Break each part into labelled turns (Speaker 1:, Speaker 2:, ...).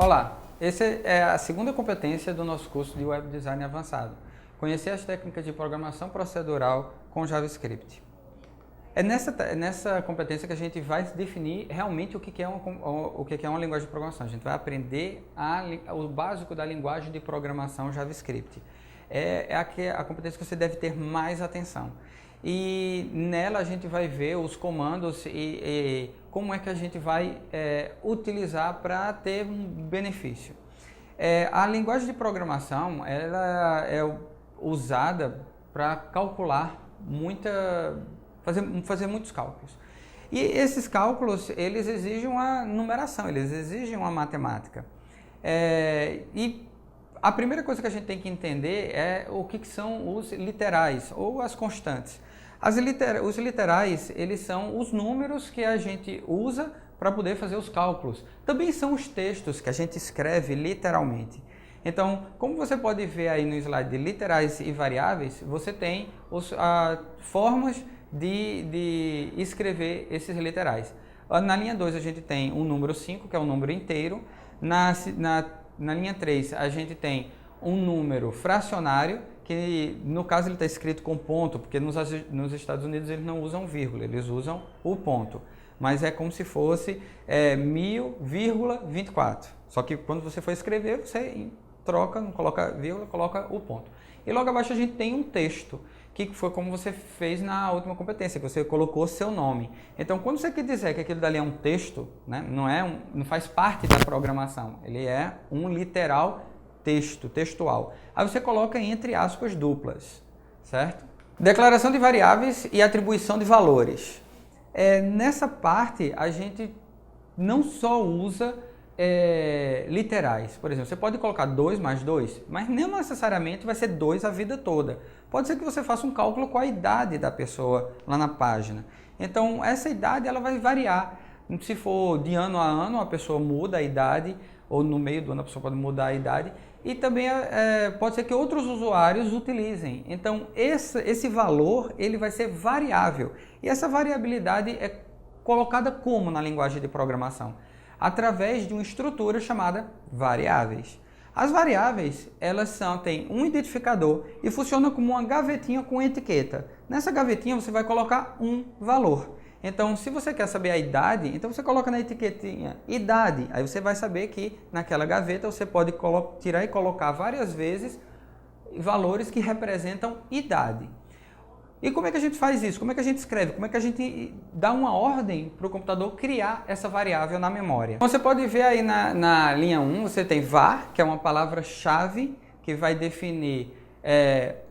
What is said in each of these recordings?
Speaker 1: Olá, essa é a segunda competência do nosso curso de Web Design Avançado. Conhecer as técnicas de programação procedural com JavaScript. É nessa competência que a gente vai definir realmente o que é uma linguagem de programação. A gente vai aprender o básico da linguagem de programação JavaScript. É a competência que você deve ter mais atenção. E nela a gente vai ver os comandos e como é que a gente vai utilizar para ter um benefício. A linguagem de programação ela é usada para calcular fazer muitos cálculos. E esses cálculos eles exigem uma numeração, eles exigem uma matemática. E a primeira coisa que a gente tem que entender é o que são os literais ou as constantes. Os literais, eles são os números que a gente usa para poder fazer os cálculos. Também são os textos que a gente escreve literalmente. Então, como você pode ver aí no slide de literais e variáveis, você tem formas de escrever esses literais. Na linha 2 a gente tem o número 5, que é um número inteiro. Na linha 3 a gente tem um número fracionário, que no caso ele está escrito com ponto, porque nos Estados Unidos eles não usam vírgula, eles usam o ponto. Mas é como se fosse 1000,24. Só que quando você for escrever, você troca, não coloca vírgula, coloca o ponto. E logo abaixo a gente tem um texto, que foi como você fez na última competência, que você colocou seu nome. Então, quando você quer dizer que aquilo dali é um texto, né, não faz parte da programação, ele é um literal textual. Aí você coloca entre aspas duplas, certo? Declaração de variáveis e atribuição de valores. Nessa parte, a gente não só usa literais. Por exemplo, você pode colocar 2 mais 2, mas não necessariamente vai ser 2 a vida toda. Pode ser que você faça um cálculo com a idade da pessoa lá na página. Então, essa idade ela vai variar. Se for de ano a ano, a pessoa muda a idade, ou no meio do ano a pessoa pode mudar a idade. E também pode ser que outros usuários utilizem. Então, esse valor ele vai ser variável. E essa variabilidade é colocada como na linguagem de programação? Através de uma estrutura chamada variáveis. As variáveis, elas têm um identificador e funcionam como uma gavetinha com etiqueta. Nessa gavetinha você vai colocar um valor. Então, se você quer saber a idade, então você coloca na etiquetinha idade. Aí você vai saber que naquela gaveta você pode tirar e colocar várias vezes valores que representam idade. E como é que a gente faz isso? Como é que a gente escreve? Como é que a gente dá uma ordem para o computador criar essa variável na memória? Você pode ver aí na linha 1, você tem var, que é uma palavra-chave que vai definir,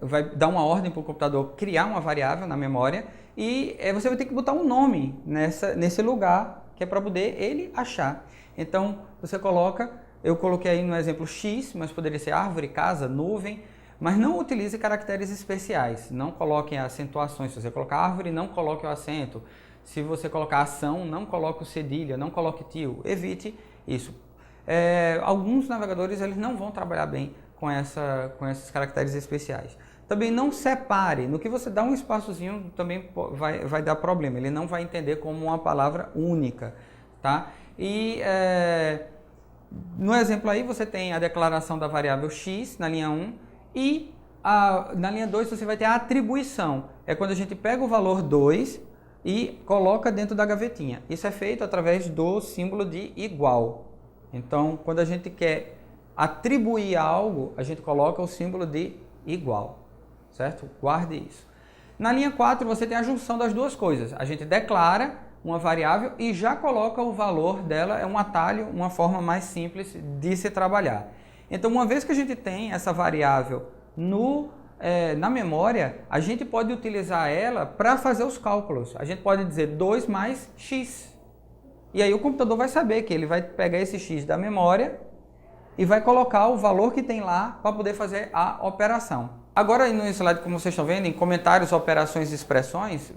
Speaker 1: vai dar uma ordem para o computador criar uma variável na memória e você vai ter que botar um nome nesse lugar, que é para poder ele achar. Então, você coloca, eu coloquei aí no exemplo X, mas poderia ser árvore, casa, nuvem, mas não utilize caracteres especiais, não coloquem acentuações. Se você colocar árvore, não coloque o acento. Se você colocar ação, não coloque o cedilha, não coloque tio. Evite isso. Alguns navegadores eles não vão trabalhar bem com esses caracteres especiais. Também não separe. No que você dá um espaçozinho, também vai dar problema. Ele não vai entender como uma palavra única. Tá? E no exemplo aí, você tem a declaração da variável x na linha 1. E na linha 2 você vai ter a atribuição. É quando a gente pega o valor 2 e coloca dentro da gavetinha. Isso é feito através do símbolo de igual. Então, quando a gente quer atribuir algo, a gente coloca o símbolo de igual. Certo? Guarde isso. Na linha 4 você tem a junção das duas coisas. A gente declara uma variável e já coloca o valor dela. É um atalho, uma forma mais simples de se trabalhar. Então, uma vez que a gente tem essa variável na memória, a gente pode utilizar ela para fazer os cálculos. A gente pode dizer 2 mais x. E aí o computador vai saber que ele vai pegar esse x da memória e vai colocar o valor que tem lá para poder fazer a operação. Agora, no slide, como vocês estão vendo, em comentários, operações e expressões,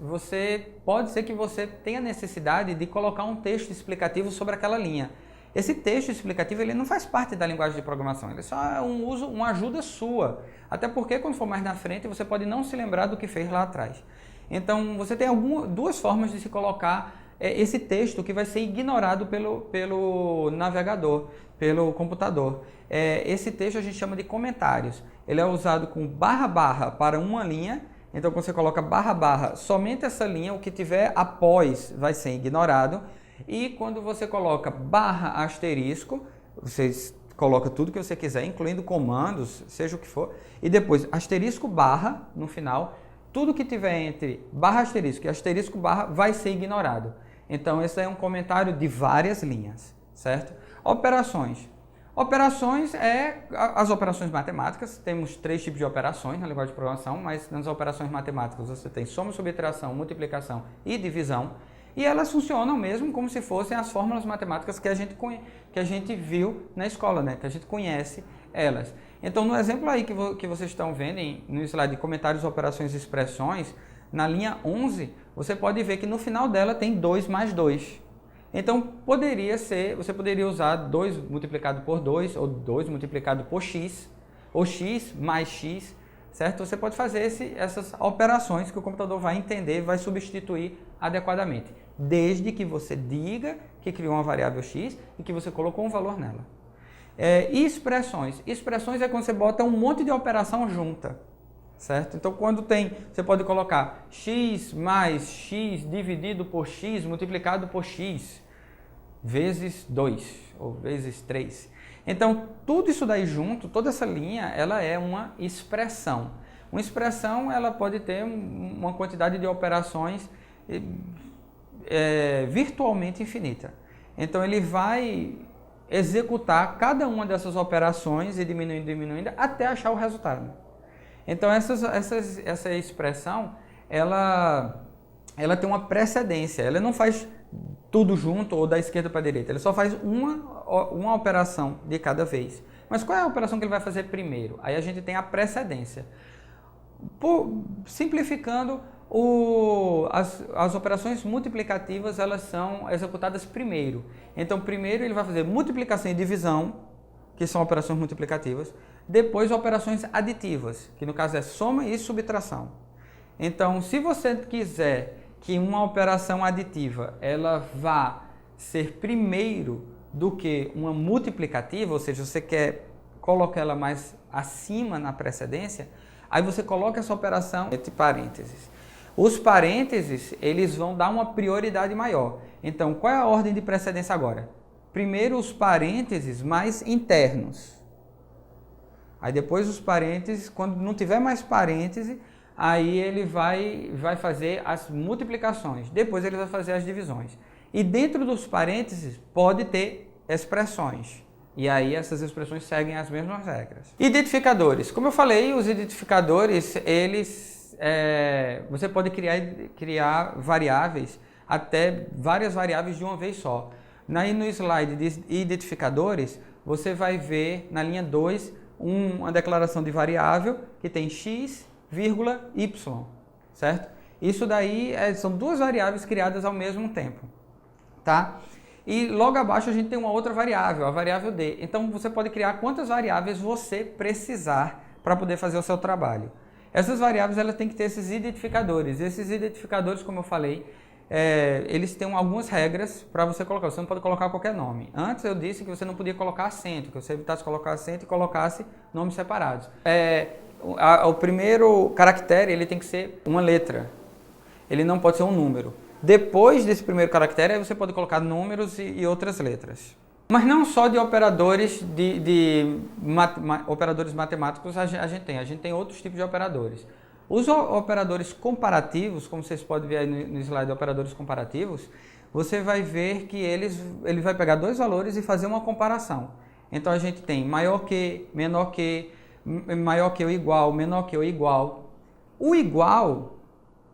Speaker 1: pode ser que você tenha necessidade de colocar um texto explicativo sobre aquela linha. Esse texto explicativo ele não faz parte da linguagem de programação, ele só é uma ajuda sua. Até porque quando for mais na frente você pode não se lembrar do que fez lá atrás. Então você tem duas formas de se colocar esse texto que vai ser ignorado pelo navegador, pelo computador. Esse texto a gente chama de comentários. Ele é usado com barra para uma linha. Então, quando você coloca barra, somente essa linha, o que tiver após vai ser ignorado. E quando você coloca barra asterisco, você coloca tudo que você quiser, incluindo comandos, seja o que for, e depois asterisco barra no final, tudo que tiver entre barra asterisco e asterisco barra vai ser ignorado. Então, esse é um comentário de várias linhas, certo? Operações. Operações as operações matemáticas. Temos 3 tipos de operações na linguagem de programação, mas nas operações matemáticas você tem soma, subtração, multiplicação e divisão. E elas funcionam mesmo como se fossem as fórmulas matemáticas que a gente viu na escola, né? Que a gente conhece elas. Então, no exemplo aí que vocês estão vendo no slide de comentários, operações e expressões, na linha 11, você pode ver que no final dela tem 2 mais 2. Então, você poderia usar 2 multiplicado por 2, ou 2 multiplicado por x, ou x mais x, certo? Você pode fazer essas operações que o computador vai entender, vai substituir adequadamente, desde que você diga que criou uma variável x e que você colocou um valor nela. E expressões. Expressões é quando você bota um monte de operação junta, certo? Então, você pode colocar x mais x dividido por x multiplicado por x vezes 2 ou vezes 3. Então, tudo isso daí junto, toda essa linha, ela é uma expressão. Uma expressão, ela pode ter uma quantidade de operações virtualmente infinita. Então, ele vai executar cada uma dessas operações e diminuindo até achar o resultado. Então, essa expressão, ela tem uma precedência. Ela não faz tudo junto ou da esquerda para a direita. Ele só faz uma operação de cada vez. Mas qual é a operação que ele vai fazer primeiro? Aí a gente tem a precedência. Simplificando, as operações multiplicativas, elas são executadas primeiro. Então, primeiro ele vai fazer multiplicação e divisão, que são operações multiplicativas. Depois, operações aditivas, que no caso é soma e subtração. Então, se você quiser que uma operação aditiva ela vá ser primeiro do que uma multiplicativa, ou seja, você quer colocar ela mais acima na precedência, aí você coloca essa operação entre parênteses. Os parênteses, eles vão dar uma prioridade maior. Então, qual é a ordem de precedência agora? Primeiro os parênteses mais internos. Aí depois os parênteses, quando não tiver mais parêntese, aí ele vai fazer as multiplicações, depois ele vai fazer as divisões. E dentro dos parênteses pode ter expressões. E aí essas expressões seguem as mesmas regras. Identificadores. Como eu falei, os identificadores, você pode criar variáveis, até várias variáveis de uma vez só. Aí no slide de identificadores, você vai ver na linha 2 uma declaração de variável que tem x, vírgula, y, certo? Isso daí são 2 variáveis criadas ao mesmo tempo, tá? E logo abaixo a gente tem uma outra variável, a variável d. Então você pode criar quantas variáveis você precisar para poder fazer o seu trabalho. Essas variáveis elas têm que ter esses identificadores. Esses identificadores, como eu falei, eles têm algumas regras para você colocar. Você não pode colocar qualquer nome. Antes eu disse que você não podia colocar acento, que você evitasse colocar acento e colocasse nomes separados. O primeiro caractere ele tem que ser uma letra. Ele não pode ser um número. Depois desse primeiro caractere, aí você pode colocar números e outras letras. Mas não só de operadores operadores matemáticos a gente tem outros tipos de operadores. Os operadores comparativos, como vocês podem ver aí no slide de operadores comparativos, você vai ver que ele vai pegar 2 valores e fazer uma comparação. Então a gente tem maior que, menor que, maior que ou igual, menor que ou igual. O igual,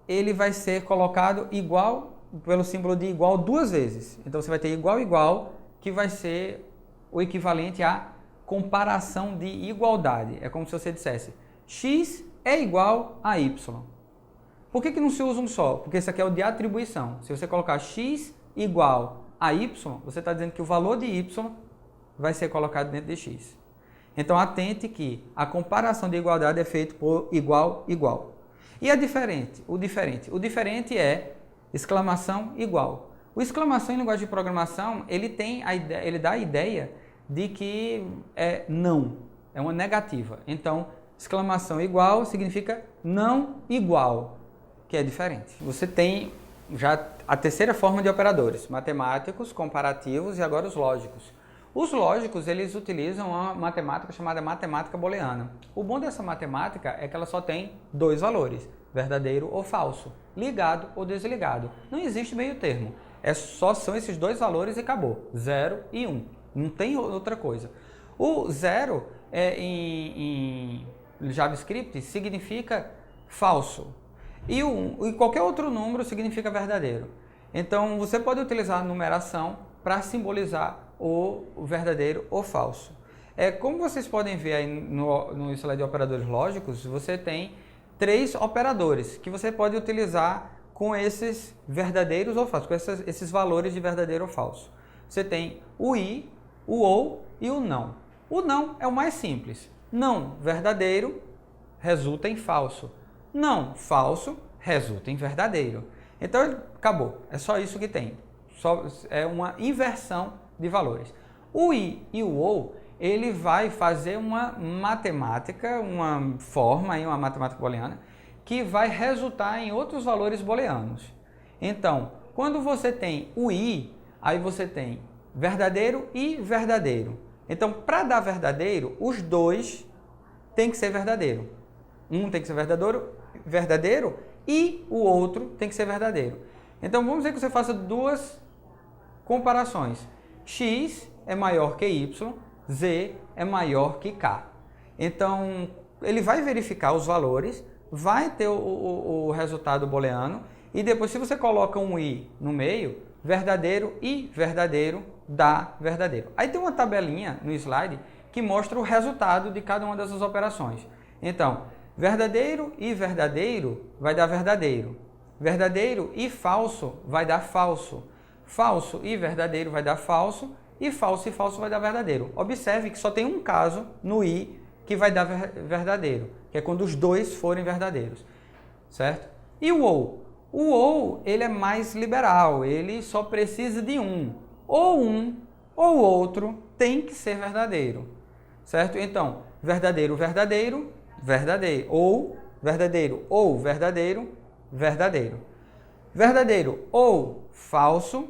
Speaker 1: ele vai ser colocado igual pelo símbolo de igual 2 vezes. Então você vai ter igual, igual, que vai ser o equivalente a comparação de igualdade. É como se você dissesse x é igual a y. Por que não se usa um só? Porque isso aqui é o de atribuição. Se você colocar x igual a y, você está dizendo que o valor de y vai ser colocado dentro de x. Então atente que a comparação de igualdade é feita por igual, igual. E o diferente é exclamação igual. O exclamação em linguagem de programação, ele dá a ideia de que é não, é uma negativa. Então, exclamação igual significa não igual, que é diferente. Você tem já a terceira forma de operadores, matemáticos, comparativos e agora os lógicos. Os lógicos, eles utilizam uma matemática chamada matemática booleana. O bom dessa matemática é que ela só tem dois valores, verdadeiro ou falso, ligado ou desligado. Não existe meio termo, são esses dois valores e acabou, 0 e 1, não tem outra coisa. O 0 em JavaScript significa falso e qualquer outro número significa verdadeiro. Então você pode utilizar a numeração para simbolizar o verdadeiro ou falso. Como vocês podem ver aí no slide de operadores lógicos, você tem 3 operadores que você pode utilizar com esses verdadeiros ou falsos, com esses valores de verdadeiro ou falso. Você tem o i, o ou e o não. O não é o mais simples. Não verdadeiro resulta em falso. Não falso resulta em verdadeiro. Então acabou, é só isso que tem. É uma inversão de valores. O i e o ou, ele vai fazer uma matemática, uma forma, uma matemática booleana, que vai resultar em outros valores booleanos. Então, quando você tem o i, aí você tem verdadeiro e verdadeiro. Então, para dar verdadeiro, os dois têm que ser verdadeiro. Um tem que ser verdadeiro e o outro tem que ser verdadeiro. Então, vamos dizer que você faça duas comparações. X é maior que Y, Z é maior que K. Então, ele vai verificar os valores, vai ter o resultado booleano e depois, se você coloca um i no meio, verdadeiro e verdadeiro dá verdadeiro. Aí tem uma tabelinha no slide que mostra o resultado de cada uma dessas operações. Então, verdadeiro e verdadeiro vai dar verdadeiro. Verdadeiro e falso vai dar falso. Falso e verdadeiro vai dar falso. E falso vai dar verdadeiro. Observe que só tem um caso no i que vai dar verdadeiro, que é quando os dois forem verdadeiros, certo? E o ou? O ou, ele é mais liberal, ele só precisa de um ou outro tem que ser verdadeiro, certo? Então, verdadeiro, verdadeiro, verdadeiro, ou verdadeiro, verdadeiro. Verdadeiro ou falso,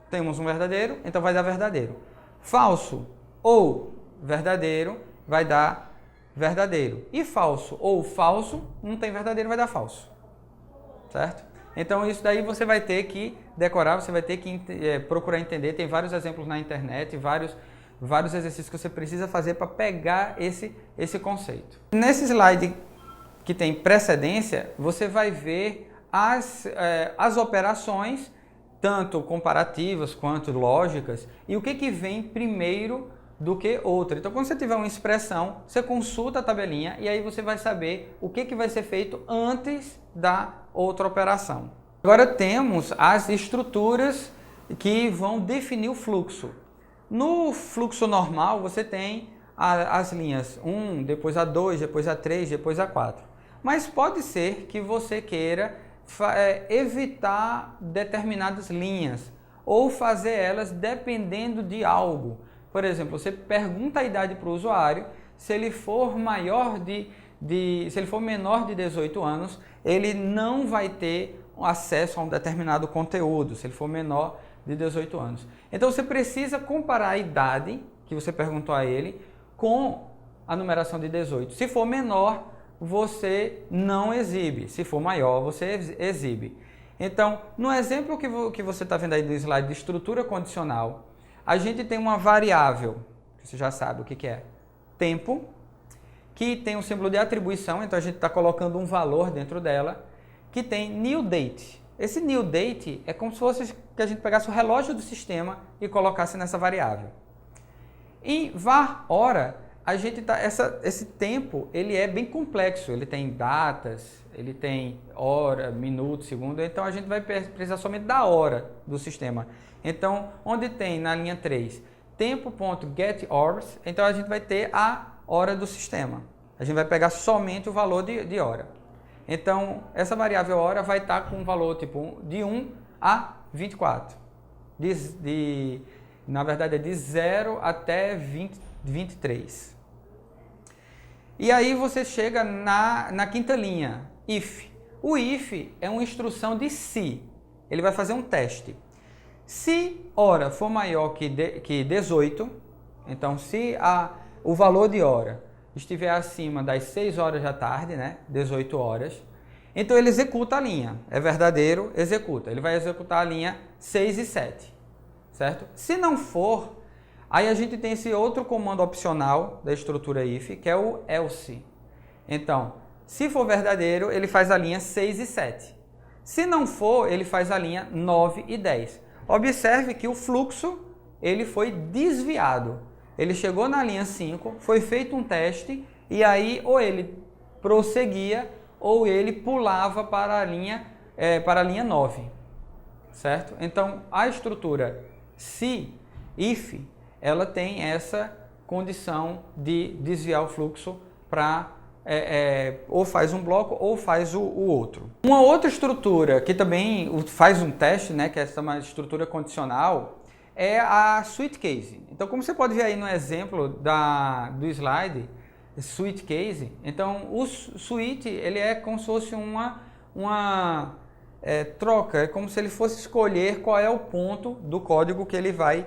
Speaker 1: temos um verdadeiro, então vai dar verdadeiro. Falso ou verdadeiro vai dar verdadeiro. E falso ou falso, não tem verdadeiro, vai dar falso. Certo? Então isso daí você vai ter que decorar, você vai ter que procurar entender. Tem vários exemplos na internet, vários exercícios que você precisa fazer para pegar esse conceito. Nesse slide que tem precedência, você vai ver as operações, tanto comparativas quanto lógicas, e o que vem primeiro do que outra. Então, quando você tiver uma expressão, você consulta a tabelinha e aí você vai saber o que vai ser feito antes da outra operação. Agora temos as estruturas que vão definir o fluxo. No fluxo normal, você tem as linhas 1, depois a 2, depois a 3, depois a 4. Mas pode ser que você queira evitar determinadas linhas ou fazer elas dependendo de algo. Por exemplo, você pergunta a idade para o usuário, se ele for menor de 18 anos, ele não vai ter acesso a um determinado conteúdo, se ele for menor de 18 anos. Então você precisa comparar a idade que você perguntou a ele com a numeração de 18. Se for menor, você não exibe. Se for maior, você exibe. Então, no exemplo que você está vendo aí do slide de estrutura condicional, a gente tem uma variável, você já sabe o que é, tempo, que tem um símbolo de atribuição, então a gente está colocando um valor dentro dela, que tem new date. Esse new date é como se fosse que a gente pegasse o relógio do sistema e colocasse nessa variável. Em var hora, a gente esse tempo ele é bem complexo, ele tem datas, ele tem hora, minuto, segundo, então a gente vai precisar somente da hora do sistema. Então, onde tem na linha 3, tempo.getHours, então a gente vai ter a hora do sistema. A gente vai pegar somente o valor de hora. Então, essa variável hora vai estar com um valor tipo de 1 a 24. na verdade é de 0 até 23. E aí você chega na quinta linha, if. O if é uma instrução de se. Ele vai fazer um teste. Se hora for maior que 18, então se o valor de hora estiver acima das 6 horas da tarde, né, 18 horas, então ele executa a linha. É verdadeiro, executa. Ele vai executar a linha 6 e 7, certo? Se não for, aí a gente tem esse outro comando opcional da estrutura if, que é o else. Então, se for verdadeiro, ele faz a linha 6 e 7. Se não for, ele faz a linha 9 e 10. Observe que o fluxo ele foi desviado. Ele chegou na linha 5, foi feito um teste, e aí ou ele prosseguia ou ele pulava para a linha 9. Certo? Então, a estrutura se, if, ela tem essa condição de desviar o fluxo para ou faz um bloco ou faz o outro. Uma outra estrutura que também faz um teste, né, que é essa uma estrutura condicional, é a switch case. Então, como você pode ver aí no exemplo do slide, switch case, então o switch ele é como se fosse uma troca, é como se ele fosse escolher qual é o ponto do código que ele vai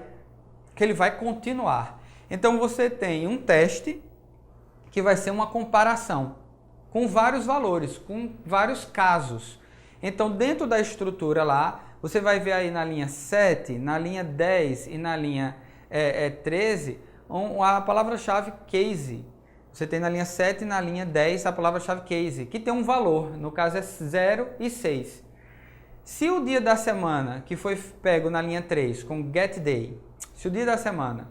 Speaker 1: continuar. Então você tem um teste que vai ser uma comparação com vários valores, com vários casos. Então dentro da estrutura lá, você vai ver aí na linha 7, na linha 10 e na linha 13, a palavra-chave case. Você tem na linha 7 e na linha 10 a palavra-chave case, que tem um valor, no caso é 0 e 6. Se o dia da semana, que foi pego na linha 3 com getDay, se o dia da semana,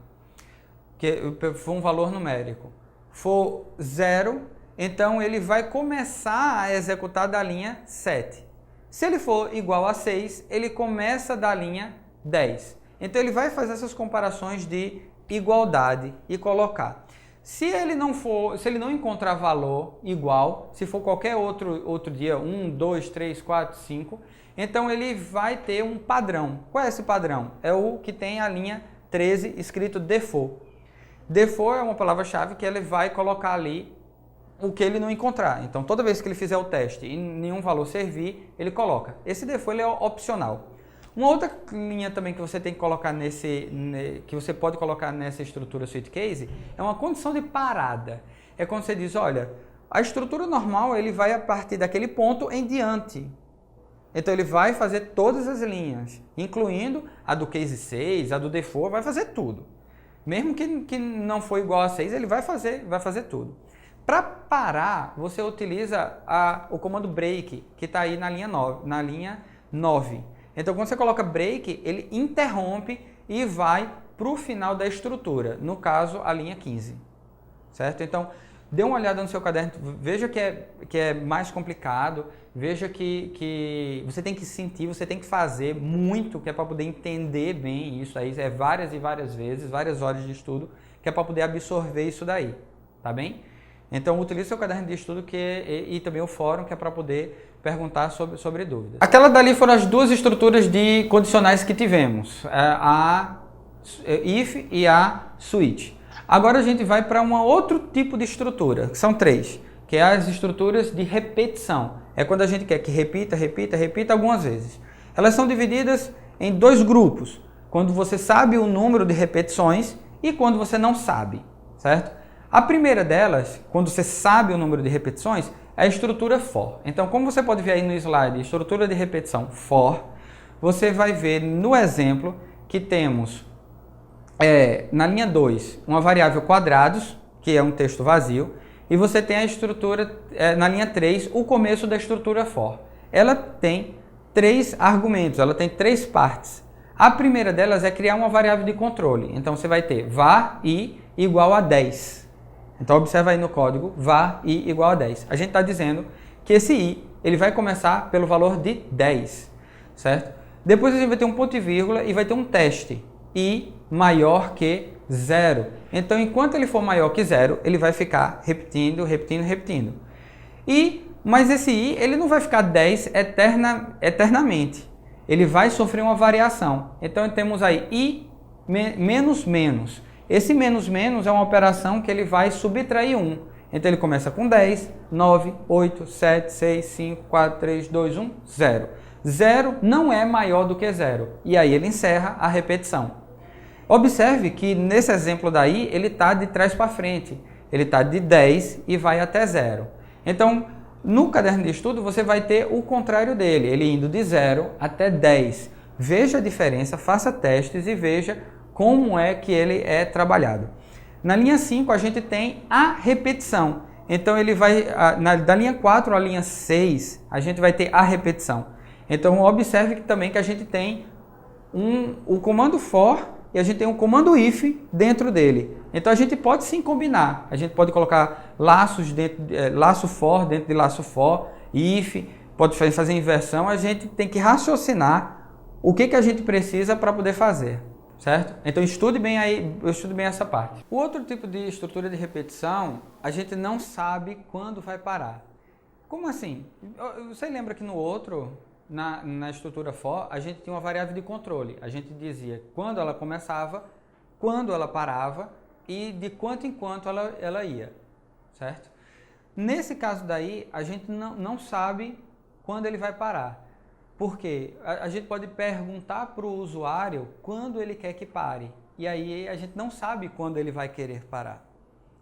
Speaker 1: que for um valor numérico, for 0, então ele vai começar a executar da linha 7. Se ele for igual a 6, ele começa da linha 10. Então ele vai fazer essas comparações de igualdade e colocar. Se ele não encontrar valor igual, se for qualquer outro dia, 1, 2, 3, 4, 5, então ele vai ter um padrão. Qual é esse padrão? É o que tem a linha 13 escrito default. Default é uma palavra-chave que ele vai colocar ali o que ele não encontrar. Então toda vez que ele fizer o teste e nenhum valor servir, ele coloca. Esse default ele é opcional. Uma outra linha também que você tem que colocar que você pode colocar nessa estrutura switch case é uma condição de parada. É quando você diz, olha, a estrutura normal ele vai a partir daquele ponto em diante. Então ele vai fazer todas as linhas, incluindo a do case 6, a do default, vai fazer tudo. Mesmo que não for igual a 6, ele vai fazer tudo. Para parar, você utiliza o comando break, que está aí na linha 9. Então, quando você coloca break, ele interrompe e vai para o final da estrutura, no caso, a linha 15. Certo? Então, dê uma olhada no seu caderno, veja que é mais complicado, veja que você tem que sentir, você tem que fazer muito, que é para poder entender bem isso aí, várias e várias vezes, várias horas de estudo, que é para poder absorver isso daí, tá bem? Então, utilize seu caderno de estudo e também o fórum, que é para poder perguntar sobre dúvidas. Aquela dali foram as duas estruturas de condicionais que tivemos, a if e a switch. Agora a gente vai para um outro tipo de estrutura, que são 3, que é as estruturas de repetição. É quando a gente quer que repita algumas vezes. Elas são divididas em 2 grupos, quando você sabe o número de repetições e quando você não sabe, certo? A primeira delas, quando você sabe o número de repetições, é a estrutura for. Então, como você pode ver aí no slide, estrutura de repetição for, você vai ver no exemplo que temos na linha 2 uma variável quadrados, que é um texto vazio, e você tem a estrutura, na linha 3, o começo da estrutura for. Ela tem 3 argumentos, ela tem 3 partes. A primeira delas é criar uma variável de controle. Então, você vai ter var i igual a 10. Então, observa aí no código, var i igual a 10. A gente está dizendo que esse i ele vai começar pelo valor de 10, certo? Depois a gente vai ter um ponto e vírgula e vai ter um teste, i maior que 0. Então, enquanto ele for maior que 0, ele vai ficar repetindo. Mas esse i ele não vai ficar 10 eternamente. ele vai sofrer uma variação. Então temos aí i menos menos. Esse menos menos é uma operação que ele vai subtrair 1. Então ele começa com 10, 9, 8, 7, 6, 5, 4, 3, 2, 1, 0. 0 não é maior do que 0. E aí ele encerra a repetição. Observe que nesse exemplo daí, ele está de trás para frente. Ele está de 10 e vai até 0. Então, no caderno de estudo, você vai ter o contrário dele, ele indo de 0 até 10. Veja a diferença, faça testes e veja como é que ele é trabalhado. Na linha 5, a gente tem a repetição. Então, ele vai, da linha 4 à linha 6, a gente vai ter a repetição. Então, observe também que a gente tem o comando for e a gente tem um comando if dentro dele. Então, a gente pode sim combinar. A gente pode colocar laços dentro, laço for dentro de laço for, if, pode fazer inversão. A gente tem que raciocinar o que a gente precisa para poder fazer. Certo? Então estude bem aí, eu estudo bem essa parte. O outro tipo de estrutura de repetição, a gente não sabe quando vai parar. Como assim? Você lembra que no outro, na estrutura for, a gente tinha uma variável de controle. A gente dizia quando ela começava, quando ela parava e de quanto em quanto ela ia. Certo? Nesse caso daí, a gente não sabe quando ele vai parar. Porque a gente pode perguntar para o usuário quando ele quer que pare. E aí a gente não sabe quando ele vai querer parar.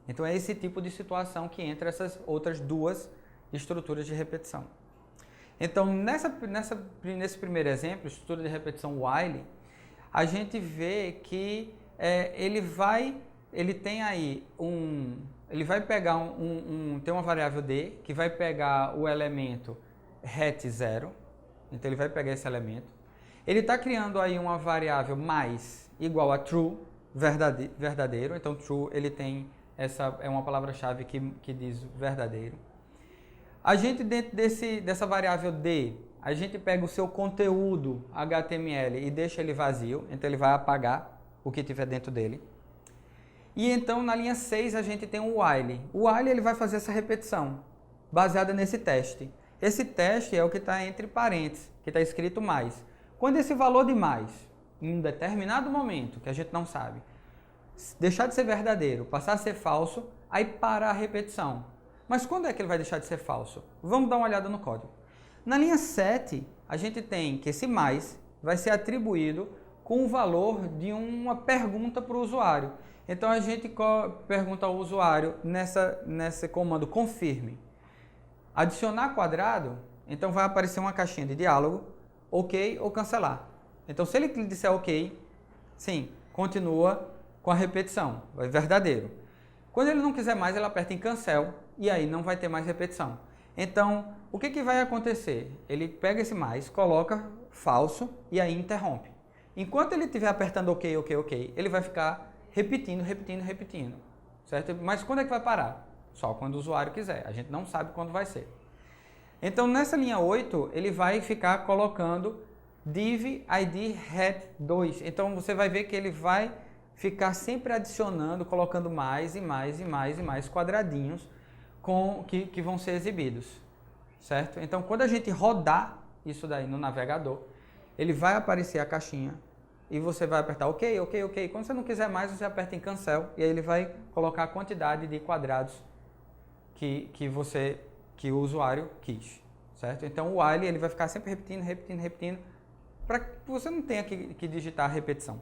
Speaker 1: Então é esse tipo de situação que entra essas outras duas estruturas de repetição. Então nesse primeiro exemplo, estrutura de repetição while, a gente vê que ele tem aí ele vai pegar tem uma variável d que vai pegar o elemento het0. Então ele vai pegar esse elemento. Ele está criando aí uma variável mais igual a true, verdadeiro. Então true ele tem é uma palavra-chave que diz verdadeiro. A gente dentro dessa variável d, a gente pega o seu conteúdo HTML e deixa ele vazio. Então ele vai apagar o que tiver dentro dele. E então na linha 6 a gente tem o while. O while ele vai fazer essa repetição baseada nesse teste. Esse teste é o que está entre parênteses, que está escrito mais. Quando esse valor de mais, em um determinado momento, que a gente não sabe, deixar de ser verdadeiro, passar a ser falso, aí para a repetição. Mas quando é que ele vai deixar de ser falso? Vamos dar uma olhada no código. Na linha 7, a gente tem que esse mais vai ser atribuído com o valor de uma pergunta para o usuário. Então a gente pergunta ao usuário nesse comando confirme. Adicionar quadrado, então vai aparecer uma caixinha de diálogo, ok ou cancelar. Então se ele disser ok, sim, continua com a repetição, vai verdadeiro. Quando ele não quiser mais, ele aperta em cancel e aí não vai ter mais repetição. Então, o que vai acontecer? Ele pega esse mais, coloca falso e aí interrompe. Enquanto ele estiver apertando ok, ok, ok, ele vai ficar repetindo, certo? Mas quando é que vai parar? Só quando o usuário quiser, a gente não sabe quando vai ser. Então, nessa linha 8, ele vai ficar colocando div id het2. Então, você vai ver que ele vai ficar sempre adicionando, colocando mais e mais e mais e mais quadradinhos que vão ser exibidos, certo? Então, quando a gente rodar isso daí no navegador, ele vai aparecer a caixinha e você vai apertar ok, ok, ok. Quando você não quiser mais, você aperta em cancel e aí ele vai colocar a quantidade de quadrados que o usuário quis, certo? Então o while ele vai ficar sempre repetindo, para que você não tenha que digitar a repetição.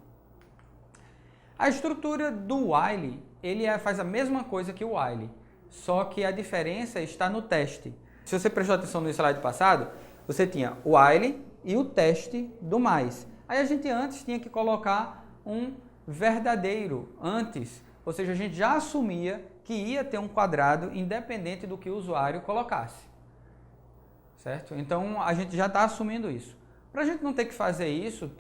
Speaker 1: A estrutura do while, ele faz a mesma coisa que o while, só que a diferença está no teste. Se você prestou atenção no slide passado, você tinha o while e o teste do mais. Aí a gente antes tinha que colocar um verdadeiro antes, ou seja, a gente já assumia que ia ter um quadrado independente do que o usuário colocasse, certo? Então, a gente já está assumindo isso. Para a gente não ter que fazer isso,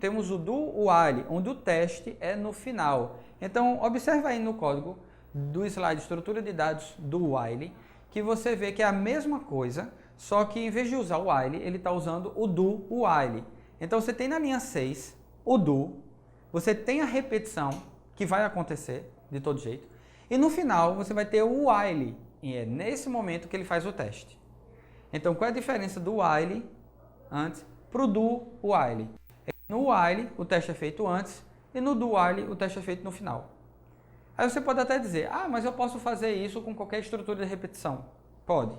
Speaker 1: temos o do while, onde o teste é no final. Então, observe aí no código do slide estrutura de dados do while, que você vê que é a mesma coisa, só que em vez de usar o while, ele está usando o do while. Então, você tem na linha 6 o do, você tem a repetição, que vai acontecer de todo jeito, e no final você vai ter o while, e é nesse momento que ele faz o teste. Então, qual é a diferença do while antes para o do while. No while, o teste é feito antes, e no do while, o teste é feito no final. Aí você pode até dizer, mas eu posso fazer isso com qualquer estrutura de repetição. Pode.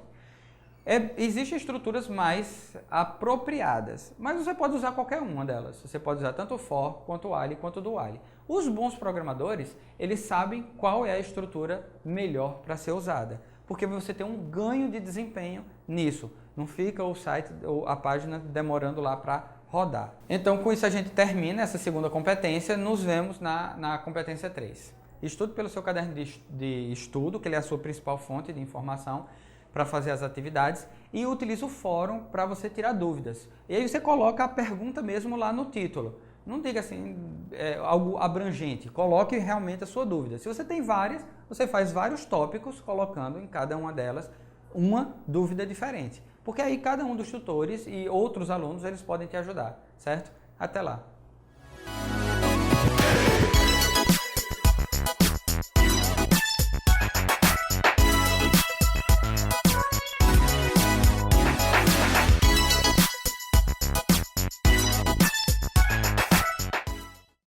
Speaker 1: Existem estruturas mais apropriadas, mas você pode usar qualquer uma delas. Você pode usar tanto o for, quanto o while, quanto o do while. Os bons programadores, eles sabem qual é a estrutura melhor para ser usada, porque você tem um ganho de desempenho nisso. Não fica o site ou a página demorando lá para rodar. Então, com isso a gente termina essa segunda competência. Nos vemos na competência 3. Estude pelo seu caderno de estudo, que ele é a sua principal fonte de informação para fazer as atividades, e utilize o fórum para você tirar dúvidas. E aí você coloca a pergunta mesmo lá no título. Não diga assim, algo abrangente, coloque realmente a sua dúvida. Se você tem várias, você faz vários tópicos, colocando em cada uma delas uma dúvida diferente. Porque aí cada um dos tutores e outros alunos, eles podem te ajudar, certo? Até lá!